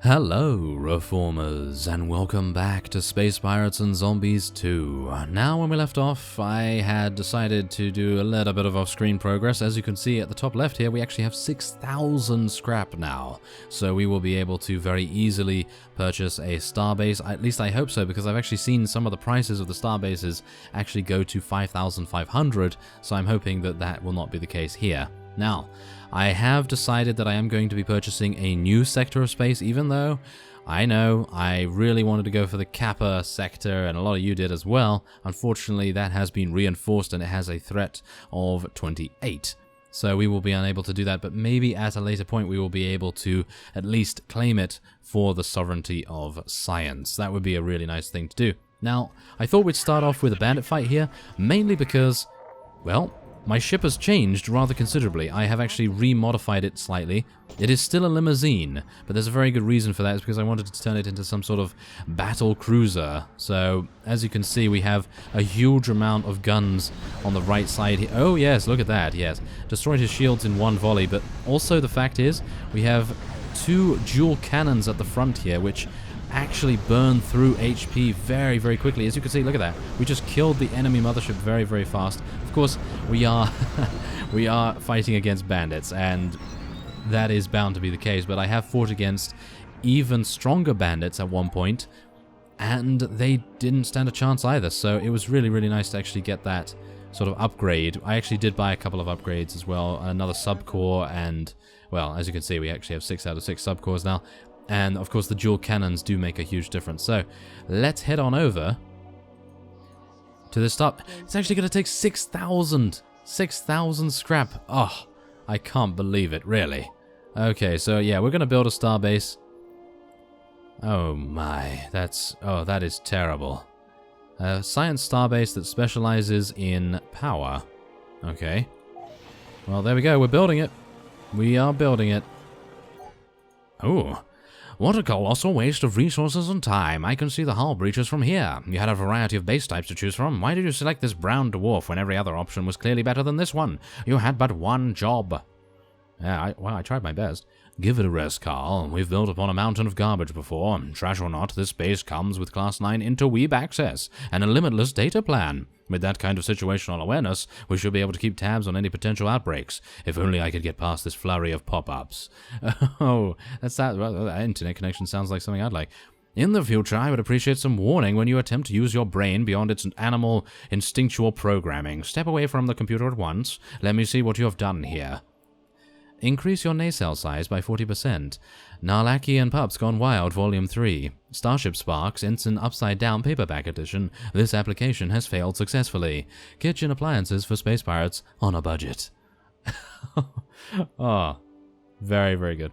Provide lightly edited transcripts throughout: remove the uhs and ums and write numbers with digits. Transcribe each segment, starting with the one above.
Hello, Reformers, and welcome back to Space Pirates and Zombies 2. Now, when we left off, I had decided to do a little bit of off-screen progress. As you can see at the top left here, we actually have 6,000 scrap now. So we will be able to very easily purchase a starbase. At least I hope so, because I've actually seen some of the prices of the starbases actually go to 5,500, so I'm hoping that that will not be the case here. Now, I have decided that I am going to be purchasing a new sector of space, even though I know I really wanted to go for the Kappa sector, and a lot of you did as well. Unfortunately, that has been reinforced and it has a threat of 28. So we will be unable to do that, but maybe at a later point we will be able to at least claim it for the sovereignty of science. That would be a really nice thing to do. Now, I thought we'd start off with a bandit fight here, mainly because, well, my ship has changed rather considerably. I have actually remodified it slightly. It is still a limousine, but there's a very good reason for that. It's because I wanted to turn it into some sort of battle cruiser. So, as you can see, we have a huge amount of guns on the right side here. Oh yes, look at that, yes. Destroyed his shields in one volley, but also the fact is, we have two dual cannons at the front here, which actually burn through HP very, very quickly. As you can see, look at that. We just killed the enemy mothership very, very fast. Of course, we are fighting against bandits, and that is bound to be the case, but I have fought against even stronger bandits at one point, and they didn't stand a chance either, so it was really, really nice to actually get that sort of upgrade. I actually did buy a couple of upgrades as well, another subcore, and, well, as you can see, we actually have 6 out of 6 subcores now. And, of course, the dual cannons do make a huge difference. So, let's head on over to the start. It's actually going to take 6,000 scrap. Oh, I can't believe it, really. Okay, so, yeah, we're going to build a starbase. Oh, my. that is terrible. A science starbase that specializes in power. Okay. Well, there we go. We're building it. We are building it. Oh. What a colossal waste of resources and time. I can see the hull breaches from here. You had a variety of base types to choose from. Why did you select this brown dwarf when every other option was clearly better than this one? You had but one job. Yeah, I tried my best. Give it a rest, Carl. We've built upon a mountain of garbage before. Trash or not, this base comes with Class 9 interweave access and a limitless data plan. With that kind of situational awareness, we should be able to keep tabs on any potential outbreaks. If only I could get past this flurry of pop-ups. Oh, well, that internet connection sounds like something I'd like. In the future, I would appreciate some warning when you attempt to use your brain beyond its animal instinctual programming. Step away from the computer at once. Let me see what you have done here. Increase your nacelle size by 40%. Narlaki and Pups Gone Wild Volume 3. Starship Sparks Instant Upside Down Paperback Edition. This application has failed successfully. Kitchen appliances for space pirates on a budget. Oh, very, very good.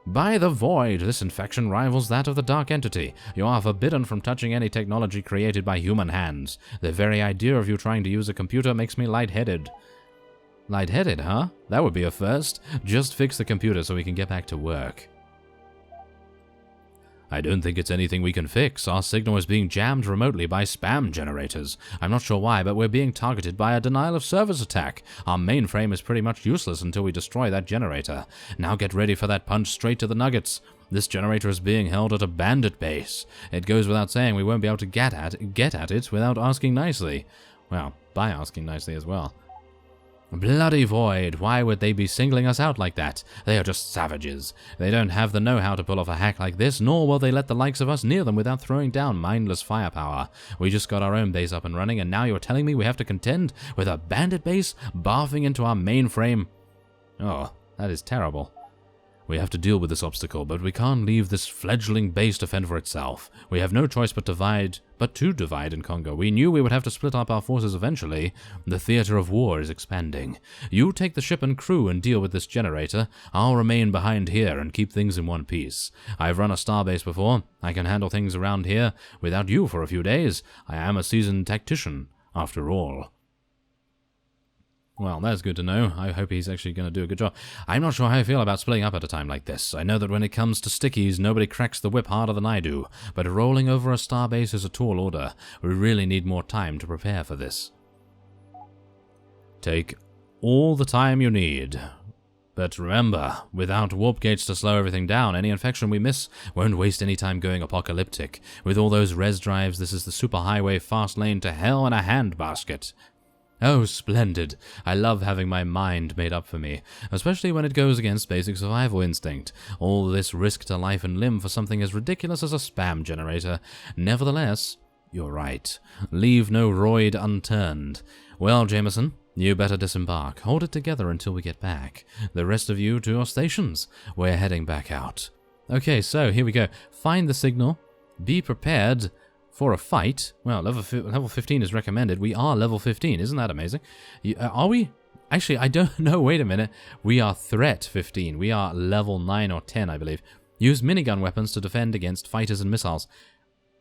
By the void, this infection rivals that of the dark entity. You are forbidden from touching any technology created by human hands. The very idea of you trying to use a computer makes me lightheaded. Lightheaded, huh? That would be a first. Just fix the computer so we can get back to work. I don't think it's anything we can fix. Our signal is being jammed remotely by spam generators. I'm not sure why, but we're being targeted by a denial of service attack. Our mainframe is pretty much useless until we destroy that generator. Now get ready for that punch straight to the nuggets. This generator is being held at a bandit base. It goes without saying we won't be able to get at it without asking nicely. Well, by asking nicely as well. Bloody void, why would they be singling us out like that? They are just savages. They don't have the know-how to pull off a hack like this, nor will they let the likes of us near them without throwing down mindless firepower. We just got our own base up and running, and now you're telling me we have to contend with a bandit base barfing into our mainframe? Oh, that is terrible. We have to deal with this obstacle, but we can't leave this fledgling base to fend for itself. We have no choice but to divide and conquer. We knew we would have to split up our forces eventually. The theater of war is expanding. You take the ship and crew and deal with this generator. I'll remain behind here and keep things in one piece. I've run a starbase before. I can handle things around here without you for a few days. I am a seasoned tactician, after all. Well, that's good to know. I hope he's actually going to do a good job. I'm not sure how I feel about splitting up at a time like this. I know that when it comes to stickies, nobody cracks the whip harder than I do, but rolling over a starbase is a tall order. We really need more time to prepare for this. Take all the time you need. But remember, without warp gates to slow everything down, any infection we miss won't waste any time going apocalyptic. With all those res drives, this is the superhighway fast lane to hell in a handbasket. Oh, splendid. I love having my mind made up for me, especially when it goes against basic survival instinct. All this risk to life and limb for something as ridiculous as a spam generator. Nevertheless, you're right. Leave no roid unturned. Well, Jameson, you better disembark. Hold it together until we get back. The rest of you to your stations. We're heading back out. Okay, so here we go. Find the signal. Be prepared for a fight. Well, level 15 is recommended. We are level 15. Isn't that amazing? Are we? Actually, I don't know. Wait a minute. We are threat 15. We are level 9 or 10, I believe. Use minigun weapons to defend against fighters and missiles.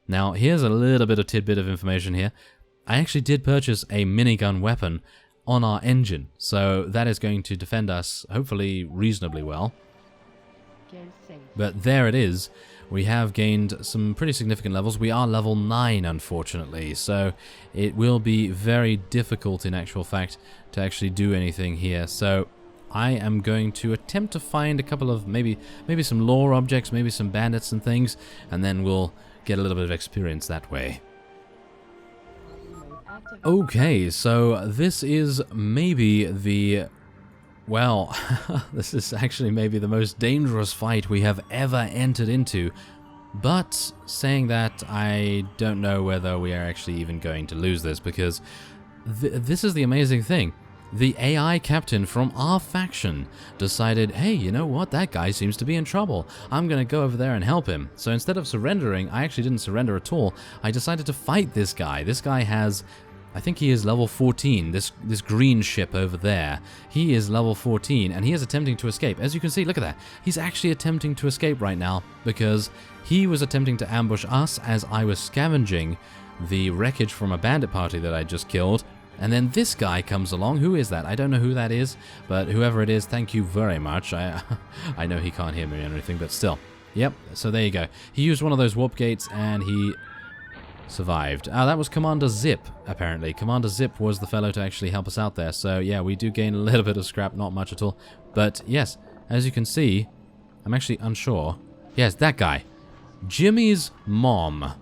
Now, here's a little bit of tidbit of information here. I actually did purchase a minigun weapon on our engine, so that is going to defend us, hopefully, reasonably well. But there it is. We have gained some pretty significant levels. We are level 9, unfortunately, so it will be very difficult, in actual fact, to actually do anything here. So I am going to attempt to find a couple of maybe some lore objects, maybe some bandits and things, and then we'll get a little bit of experience that way. Okay, so this is maybe the... well, this is actually maybe the most dangerous fight we have ever entered into. But saying that, I don't know whether we are actually even going to lose this, because this is the amazing thing. The AI captain from our faction decided, hey, you know what, that guy seems to be in trouble. I'm going to go over there and help him. So instead of surrendering, I actually didn't surrender at all. I decided to fight this guy. This guy has... I think he is level 14, this green ship over there. He is level 14, and he is attempting to escape. As you can see, look at that. He's actually attempting to escape right now, because he was attempting to ambush us as I was scavenging the wreckage from a bandit party that I just killed. And then this guy comes along. Who is that? I don't know who that is, but whoever it is, thank you very much. I know he can't hear me or anything, but still. Yep, so there you go. He used one of those warp gates, and he... survived. That was Commander Zip, apparently. Commander Zip was the fellow to actually help us out there. So, yeah, we do gain a little bit of scrap, not much at all. But, yes, as you can see, I'm actually unsure. Yes, that guy. Jimmy's mom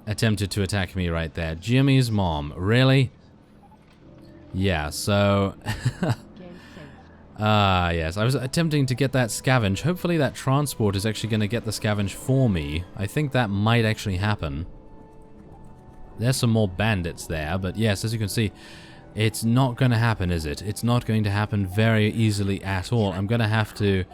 attempted to attack me right there. Jimmy's mom. Really? Yeah, so... yes, I was attempting to get that scavenge. Hopefully that transport is actually going to get the scavenge for me. I think that might actually happen. There's some more bandits there, but yes, as you can see, it's not going to happen, is it? It's not going to happen very easily at all. I'm going to have to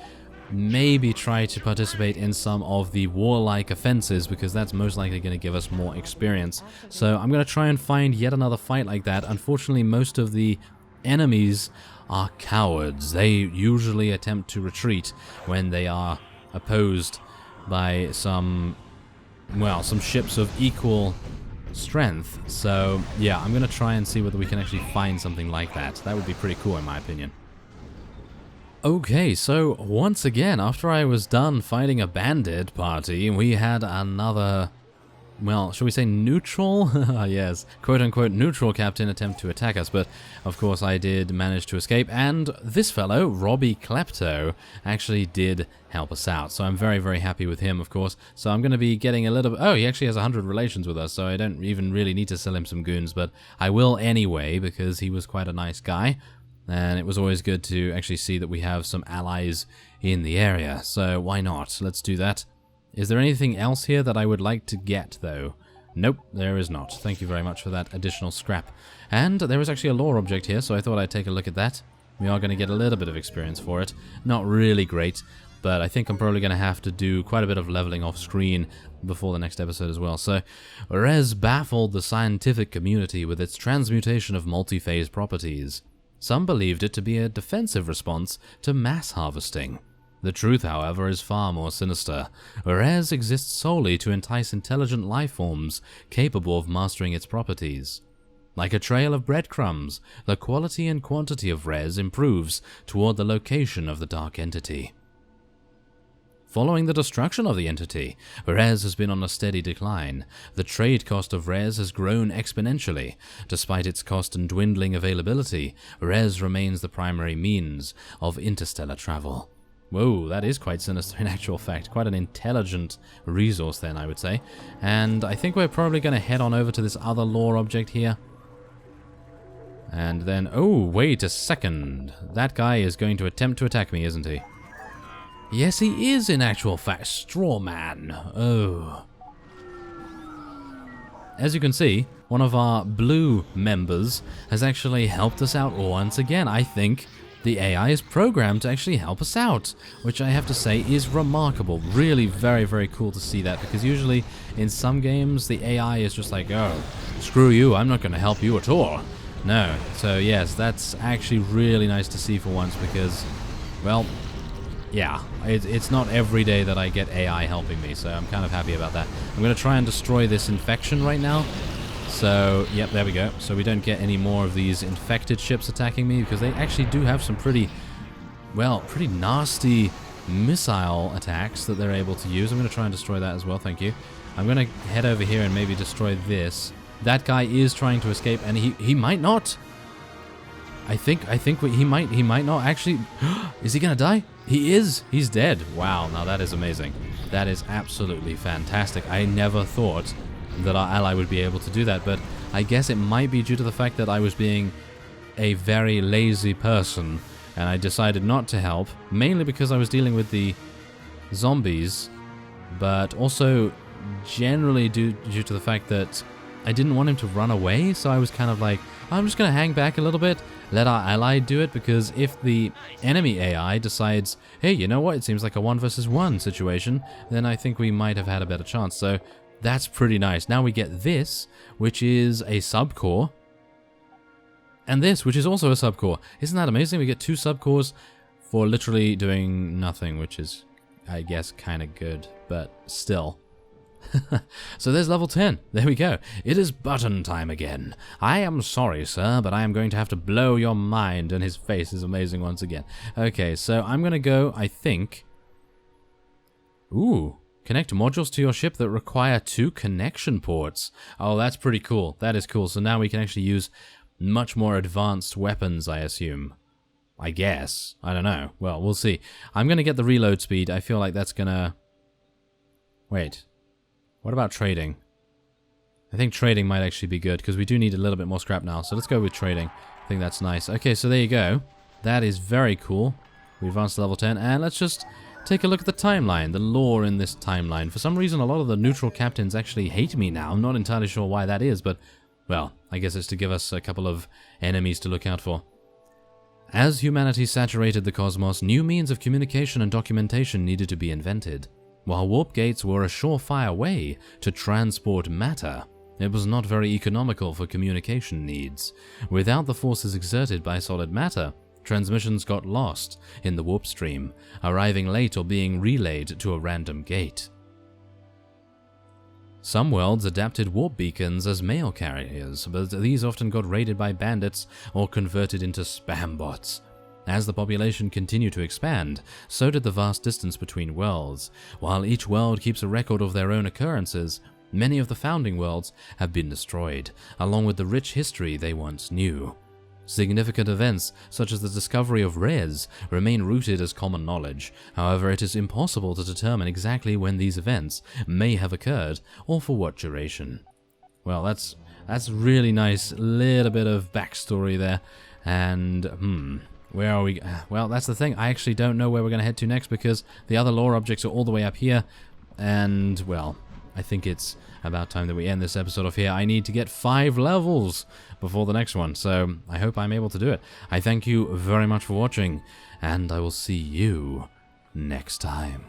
maybe try to participate in some of the warlike offenses, because that's most likely going to give us more experience. So I'm going to try and find yet another fight like that. Unfortunately, most of the enemies are cowards. They usually attempt to retreat when they are opposed by some, well, some ships of equal strength. So yeah, I'm gonna try and see whether we can actually find something like that. That would be pretty cool in my opinion. Okay, so once again, after I was done fighting a bandit party, we had another, well, shall we say neutral? Yes, quote-unquote neutral captain attempt to attack us, but of course I did manage to escape, and this fellow, Robbie Klepto, actually did help us out, so I'm very, very happy with him, of course. So I'm going to be getting a little bit... oh, he actually has 100 relations with us, so I don't even really need to sell him some goons, but I will anyway, because he was quite a nice guy, and it was always good to actually see that we have some allies in the area, so why not? Let's do that. Is there anything else here that I would like to get, though? Nope, there is not. Thank you very much for that additional scrap. And there is actually a lore object here, so I thought I'd take a look at that. We are going to get a little bit of experience for it. Not really great, but I think I'm probably going to have to do quite a bit of leveling off screen before the next episode as well. So, Res baffled the scientific community with its transmutation of multi-phase properties. Some believed it to be a defensive response to mass harvesting. The truth, however, is far more sinister. Res exists solely to entice intelligent life forms capable of mastering its properties. Like a trail of breadcrumbs, the quality and quantity of Res improves toward the location of the dark entity. following the destruction of the entity. Res has been on a steady decline. The trade cost of Res has grown exponentially. Despite its cost and dwindling availability, Res remains the primary means of interstellar travel. Whoa, that is quite sinister in actual fact. Quite an intelligent resource then, I would say. And I think we're probably going to head on over to this other lore object here. And then, oh, wait a second. That guy is going to attempt to attack me, isn't he? Yes, he is in actual fact. Straw man. Oh. As you can see, one of our blue members has actually helped us out once again. I think the AI is programmed to actually help us out, which I have to say is remarkable. Really very, very cool to see that, because usually in some games the AI is just like, oh, screw you, I'm not going to help you at all. No. So yes, that's actually really nice to see for once, because, well, yeah, it's not every day that I get AI helping me, so I'm kind of happy about that. I'm going to try and destroy this infection right now. So, yep, there we go. So we don't get any more of these infected ships attacking me, because they actually do have some pretty nasty missile attacks that they're able to use. I'm going to try and destroy that as well, thank you. I'm going to head over here and maybe destroy this. That guy is trying to escape, and he might not. I think he might not actually. Is he gonna die? He is. He's dead. Wow. Now that is amazing. That is absolutely fantastic. I never thought that our ally would be able to do that, but I guess it might be due to the fact that I was being a very lazy person, and I decided not to help, mainly because I was dealing with the zombies, but also generally due to the fact that I didn't want him to run away, so I was kind of like, I'm just going to hang back a little bit, let our ally do it, because if the enemy AI decides, hey, you know what, it seems like a 1 versus 1 situation, then I think we might have had a better chance. So that's pretty nice. Now we get this, which is a subcore, and this, which is also a subcore. Isn't that amazing? We get 2 subcores for literally doing nothing, which is, I guess, kind of good, but still. So there's level 10. There we go. It is button time again. I am sorry, sir, but I am going to have to blow your mind, and his face is amazing once again. Okay, so I'm going to go, I think... Ooh, connect modules to your ship that require 2 connection ports. Oh, that's pretty cool. That is cool. So now we can actually use much more advanced weapons, I assume. I guess. I don't know. Well, we'll see. I'm going to get the reload speed. I feel like that's going to... Wait. What about trading? I think trading might actually be good, because we do need a little bit more scrap now. So let's go with trading. I think that's nice. Okay, so there you go. That is very cool. We advanced to level 10, and let's just take a look at the timeline, the lore in this timeline. For some reason, a lot of the neutral captains actually hate me now. I'm not entirely sure why that is, but, well, I guess it's to give us a couple of enemies to look out for. As humanity saturated the cosmos, new means of communication and documentation needed to be invented. While warp gates were a surefire way to transport matter, it was not very economical for communication needs. Without the forces exerted by solid matter, transmissions got lost in the warp stream, arriving late or being relayed to a random gate. Some worlds adapted warp beacons as mail carriers, but these often got raided by bandits or converted into spam bots. As the population continued to expand, so did the vast distance between worlds. While each world keeps a record of their own occurrences, many of the founding worlds have been destroyed, along with the rich history they once knew. Significant events, such as the discovery of Res, remain rooted as common knowledge. However, it is impossible to determine exactly when these events may have occurred, or for what duration. Well, that's really nice. Little bit of backstory there. And, where are we? Well, that's the thing. I actually don't know where we're going to head to next, because the other lore objects are all the way up here. And, well, I think it's about time that we end this episode off here. I need to get 5 levels before the next one, so I hope I'm able to do it. I thank you very much for watching, and I will see you next time.